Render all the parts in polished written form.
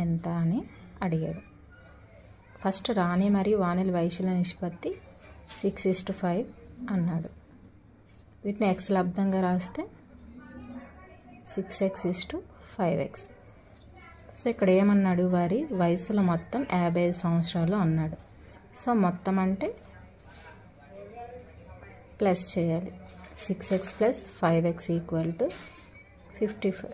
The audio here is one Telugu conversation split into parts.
ఎంత అని అడిగాడు. ఫస్ట్ రాణి మరియు వాణిల వయసుల నిష్పత్తి 6:5 అన్నాడు. వీటిని ఎక్స్ లబ్దంగా రాస్తే 6x:5x. సో ఇక్కడ ఏమన్నాడు, వారి వయసులో మొత్తం 55 సంవత్సరాలు అన్నాడు. సో మొత్తం అంటే ప్లస్ చేయాలి. 6x + 5x = 55.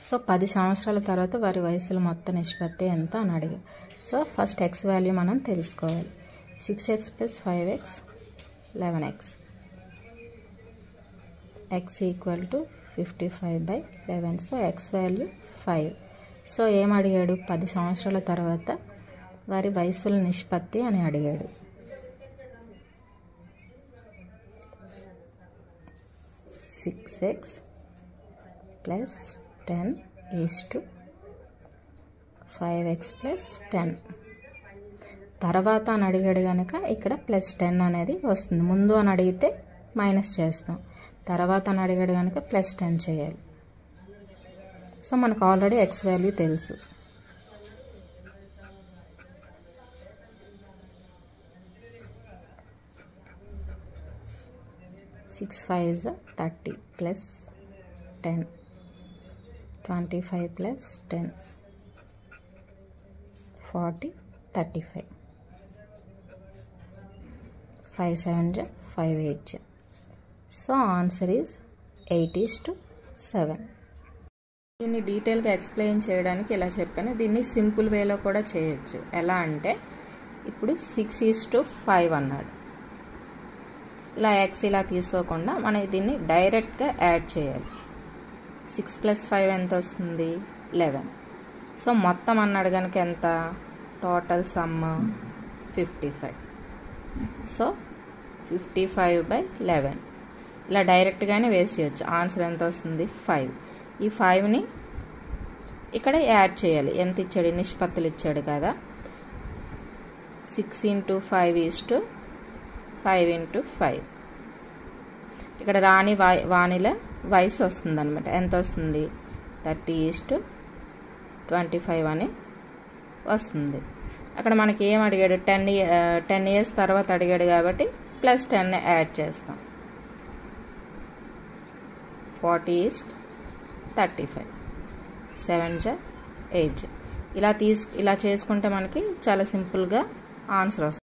సో 10 సంవత్సరాల తర్వాత వారి వయసులో మొత్తం నిష్పత్తి ఎంత అని అడిగాడు. సో ఫస్ట్ x వాల్యూ మనం తెలుసుకోవాలి. 6x + 5x 11x. x = 55/11. So x value 5. So ఏం అడిగాడు, 10 సంవత్సరాల తర్వాత వారి వయసుల నిష్పత్తి అని అడిగాడు. 6x + 10 5x + 10. తర్వాత అని అడిగాడు కనుక ఇక్కడ +10 అనేది వస్తుంది. ముందు అని అడిగితే మైనస్ చేస్తాం, తర్వాత అని అడిగాడు కనుక +10 చేయాలి. సో మనకు ఆల్రెడీ ఎక్స్ వాల్యూ తెలుసు. (6 5 30) + 10 25 + 10 40 35 5 7 5 8. So answer is 8:7. దీన్ని డీటెయిల్గా ఎక్స్ప్లెయిన్ చేయడానికి ఇలా చెప్పాను. దీన్ని సింపుల్ వేలో కూడా చేయొచ్చు. ఎలా అంటే ఇప్పుడు 6:5 అన్నాడు. ఇలా ఎక్స్ ఇలా తీసుకోకుండా మనం దీన్ని డైరెక్ట్గా యాడ్ చేయాలి. 6 + 5 ఎంత వస్తుంది, 11. సో మొత్తం అన్నాడు కనుక ఎంత, టోటల్ సమ్ 55. సో 55/11 ఇలా డైరెక్ట్గానే వేసేయచ్చు. ఆన్సర్ ఎంత వస్తుంది, 5. ఈ 5ని ఇక్కడ యాడ్ చేయాలి. ఎంత ఇచ్చాడు, నిష్పత్తులు ఇచ్చాడు కదా. 6 × 5 = 5 × 5. ఇక్కడ రాణి వాణిల వయసు వస్తుంది అనమాట. ఎంత వస్తుంది, 30:25 అని వస్తుంది. అక్కడ మనకి ఏం అడిగాడు, 10 ఇయర్స్ తర్వాత అడిగాడు కాబట్టి +10 యాడ్ చేస్తాం. 40:35 7 8. ఇలా చేసుకుంటే మనకి చాలా సింపుల్గా ఆన్సర్ వస్తుంది.